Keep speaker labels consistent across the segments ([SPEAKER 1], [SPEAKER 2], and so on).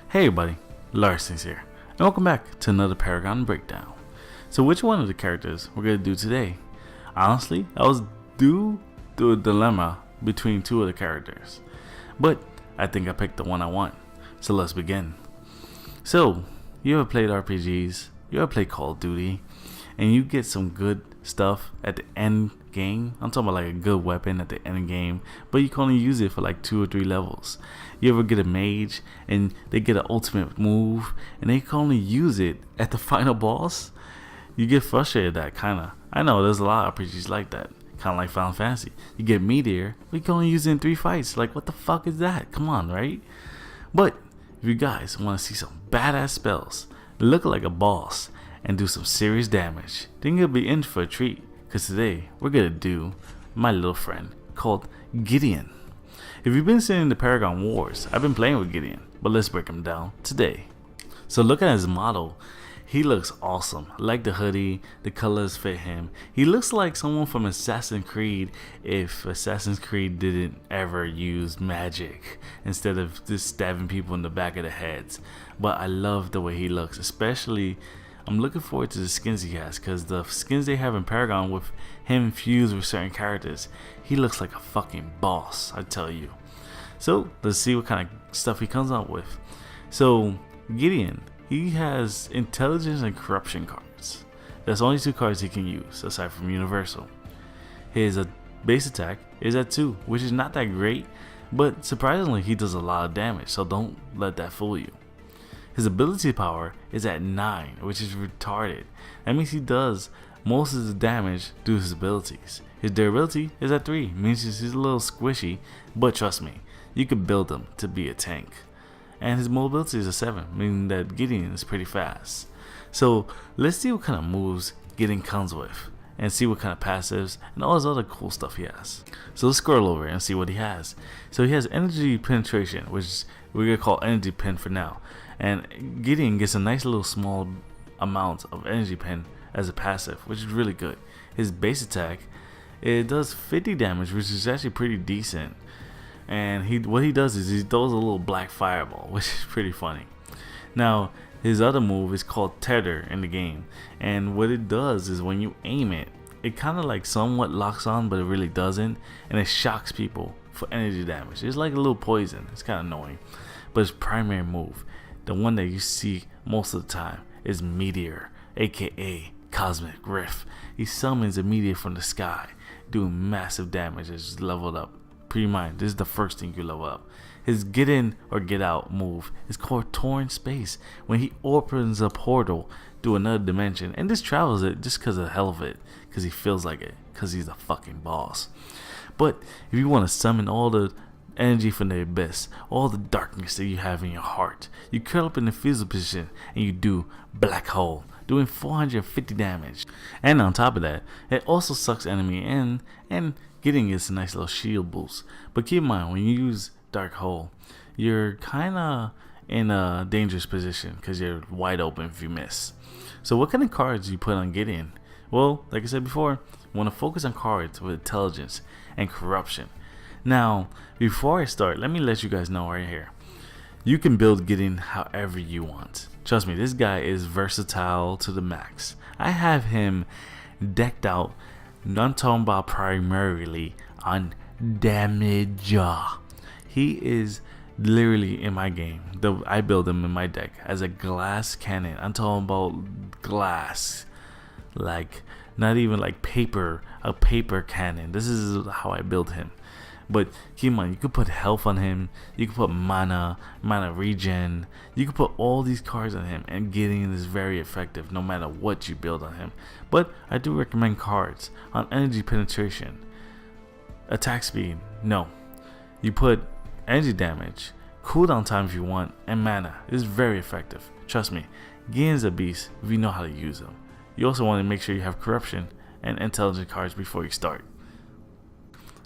[SPEAKER 1] Hey everybody, Larcenies here, and welcome back to another Paragon breakdown. So which one of the characters we're going to do today? Honestly, I was due to a dilemma between two of the characters, but I think I picked the one I want, so let's begin. So, you ever played RPGs, you ever played Call of Duty, and you get some good stuff at the end game? I'm talking about like a good weapon at the end game, but you can only use it for like 2 or 3 levels. You ever get a mage and they get an ultimate move and they can only use it at the final boss? You get frustrated at that, kinda. I know there's a lot of RPGs like that, kinda like Final Fantasy. You get Meteor, but you can only use it in 3 fights. Like, what the fuck is that? Come on, right? But if you guys want to see some badass spells, look like a boss, and do some serious damage, then you'll be in for a treat, because today we're gonna do my little friend called Gideon. If you've been seeing the Paragon Wars, I've been playing with Gideon, but let's break him down today. So looking at his model, he looks awesome. I like the hoodie, the colors fit him. He looks like someone from Assassin's Creed if Assassin's Creed didn't ever use magic instead of just stabbing people in the back of the heads. But I love the way he looks, especially I'm looking forward to the skins he has, because the skins they have in Paragon with him fused with certain characters, he looks like a fucking boss, I tell you. So let's see what kind of stuff he comes out with. So Gideon, he has intelligence and corruption cards. That's only 2 cards he can use aside from universal. His base attack is at 2, which is not that great, but surprisingly he does a lot of damage, so don't let that fool you. His ability power is at 9, which is retarded. That means he does most of the damage through his abilities. His durability is at 3, means he's a little squishy, but trust me, you can build him to be a tank. And his mobility is a 7, meaning that Gideon is pretty fast. So let's see what kind of moves Gideon comes with, and see what kind of passives and all this other cool stuff he has. So let's scroll over and see what he has. So he has energy penetration, which we're gonna call energy pen for now. And Gideon gets a nice little small amount of energy pen as a passive, which is really good. His base attack, it does 50 damage, which is actually pretty decent. And what he does is he throws a little black fireball, which is pretty funny. Now, his other move is called Tether in the game, and what it does is when you aim it, it kind of like somewhat locks on, but it really doesn't, and it shocks people for energy damage. It's like a little poison. It's kind of annoying. But his primary move, the one that you see most of the time, is Meteor, aka Cosmic Rift. He summons a meteor from the sky, doing massive damage as it's leveled up. Keep in mind, this is the first thing you level up. His get in or get out move is called Torn Space, when he opens a portal to another dimension and just travels it just because of the hell of it, because he feels like it, because he's a fucking boss. But if you want to summon all the energy from the abyss, all the darkness that you have in your heart, you curl up in the fetal position and you do Black Hole, doing 450 damage. And on top of that, it also sucks enemy in and getting us a nice little shield boost. But keep in mind, when you use Dark Hole, you're kinda in a dangerous position because you're wide open if you miss. So what kind of cards do you put on Gideon? Well, like I said before, you want to focus on cards with intelligence and corruption. Now, before I start, let me let you guys know right here, you can build Gideon however you want. Trust me, this guy is versatile to the max. I have him decked out, I'm talking about primarily on damage. He is literally in my game. I build him in my deck as a glass cannon. I'm talking about glass, like not even like paper, a paper cannon. This is how I build him. But keep in mind, you could put health on him, you could put mana regen, you could put all these cards on him, and Gideon is very effective no matter what you build on him. But I do recommend cards on energy penetration, attack speed, no. You put energy damage, cooldown time if you want, and mana. It's very effective. Trust me, Gideon's a beast if you know how to use him. You also want to make sure you have corruption and intelligent cards before you start.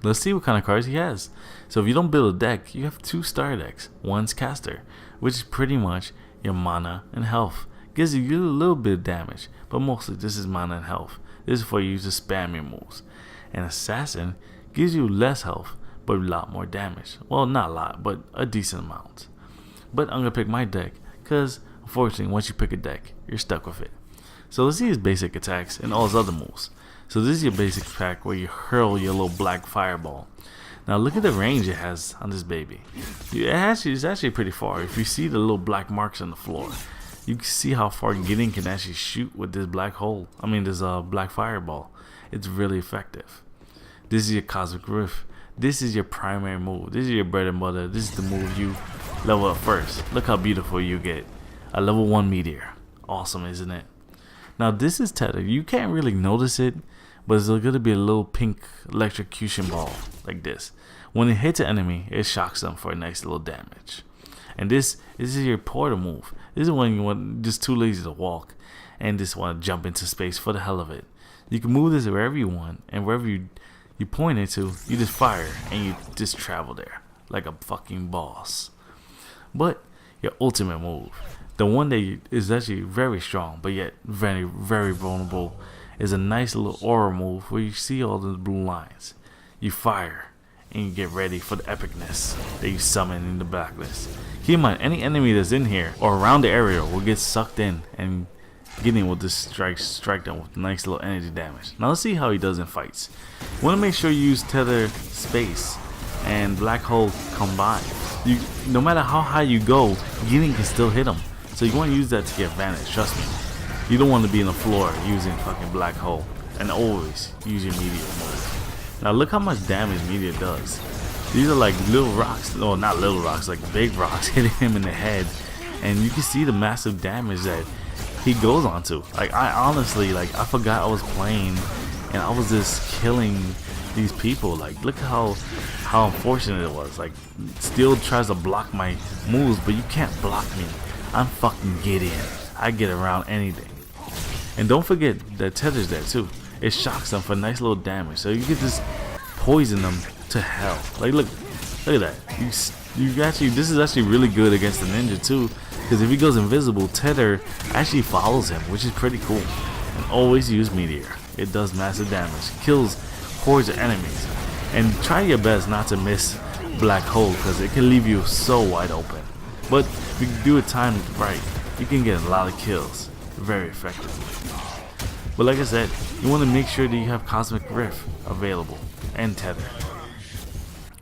[SPEAKER 1] Let's see what kind of cards he has. So if you don't build a deck, you have 2 starter decks. One's caster, which is pretty much your mana and health. Gives you a little bit of damage, but mostly this is mana and health. This is for you to spam your moves. And assassin gives you less health, but a lot more damage. Well, not a lot, but a decent amount. but I'm gonna pick my deck because unfortunately once you pick a deck, you're stuck with it. So let's see his basic attacks and all his other moves. So this is your basic pack where you hurl your little black fireball. Now look at the range it has on this baby. It's actually pretty far. If you see the little black marks on the floor, you can see how far Gideon can actually shoot with this black hole. I mean this black fireball. It's really effective. This is your Cosmic Rift. This is your primary move. This is your bread and butter. This is the move you level up first. Look how beautiful you get. A level 1 meteor. Awesome, isn't it? Now this is tether. You can't really notice it, but it's going to be a little pink electrocution ball like this. When it hits an enemy, it shocks them for a nice little damage. And this is your portal move. This is when you want just too lazy to walk and just want to jump into space for the hell of it. You can move this wherever you want, and wherever you point it to, you just fire and you just travel there like a fucking boss. But your ultimate move, the one that is actually very strong but yet very, very vulnerable, is a nice little aura move where you see all the blue lines. You fire and you get ready for the epicness that you summon in the blacklist. Keep in mind, any enemy that's in here or around the area will get sucked in, and Gideon will just strike them with nice little energy damage. Now let's see how he does in fights. You want to make sure you use Tether, Space, and Black Hole combined. No matter how high you go, Gideon can still hit him. So you want to use that to get advantage, trust me. You don't want to be in the floor using fucking Black Hole. And always use your Meteor mode. Now look how much damage Meteor does. These are like little rocks, no, not little rocks, like big rocks hitting him in the head. And you can see the massive damage that he goes onto. Like I honestly, like I forgot I was playing and I was just killing these people. Like look how unfortunate it was. Like Steel tries to block my moves, but you can't block me. I'm fucking Gideon. I get around anything. And don't forget that Tether's there too. It shocks them for nice little damage. So you can just poison them to hell. Like look at that. You actually, this is actually really good against the ninja too. Because if he goes invisible, Tether actually follows him, which is pretty cool. And always use Meteor. It does massive damage. Kills hordes of enemies. And try your best not to miss Black Hole because it can leave you so wide open. But if you do it timed right, you can get a lot of kills very effectively. But like I said, you want to make sure that you have Cosmic Rift available and Tether.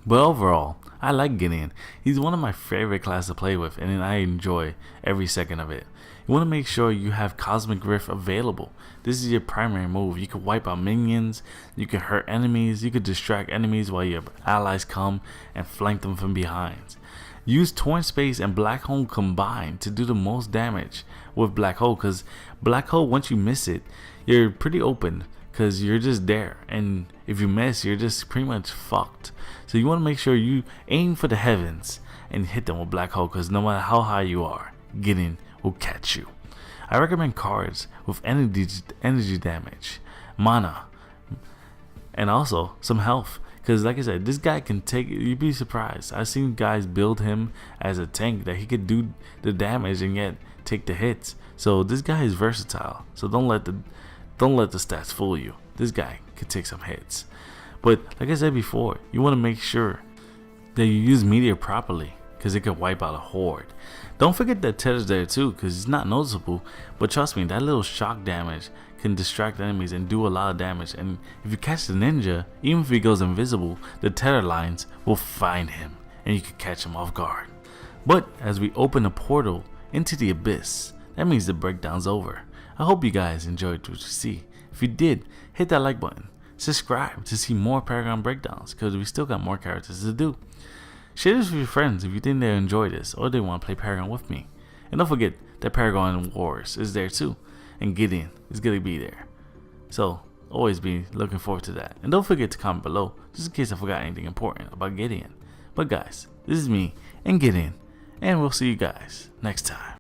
[SPEAKER 1] But overall, I like Gideon. He's one of my favorite classes to play with, and I enjoy every second of it. You want to make sure you have Cosmic Rift available. This is your primary move. You can wipe out minions, you can hurt enemies, you can distract enemies while your allies come and flank them from behind. Use Torn Space and Black Hole combined to do the most damage with Black Hole, because Black Hole, once you miss it, you're pretty open because you're just there, and if you miss, you're just pretty much fucked. So you want to make sure you aim for the heavens and hit them with Black Hole, because no matter how high you are, Gideon will catch you. I recommend cards with energy damage, mana, and also some health. Because like I said, this guy can take, you'd be surprised. I've seen guys build him as a tank that he could do the damage and yet take the hits. So this guy is versatile. So don't let the stats fool you. This guy could take some hits. But like I said before, you want to make sure that you use Meteor properly, because it can wipe out a horde. Don't forget that Tether's there too, because it's not noticeable, but trust me, that little shock damage can distract enemies and do a lot of damage. And if you catch the ninja, even if he goes invisible, the Tether lines will find him and you can catch him off guard. But as we open a portal into the abyss, that means the breakdown's over. I hope you guys enjoyed what you see. If you did, hit that like button, subscribe to see more Paragon breakdowns, because we still got more characters to do. Share this with your friends if you think they enjoy this or they want to play Paragon with me. And don't forget that Paragon Wars is there too, and Gideon is going to be there. So always be looking forward to that. And don't forget to comment below just in case I forgot anything important about Gideon. But guys, this is me and Gideon, and we'll see you guys next time.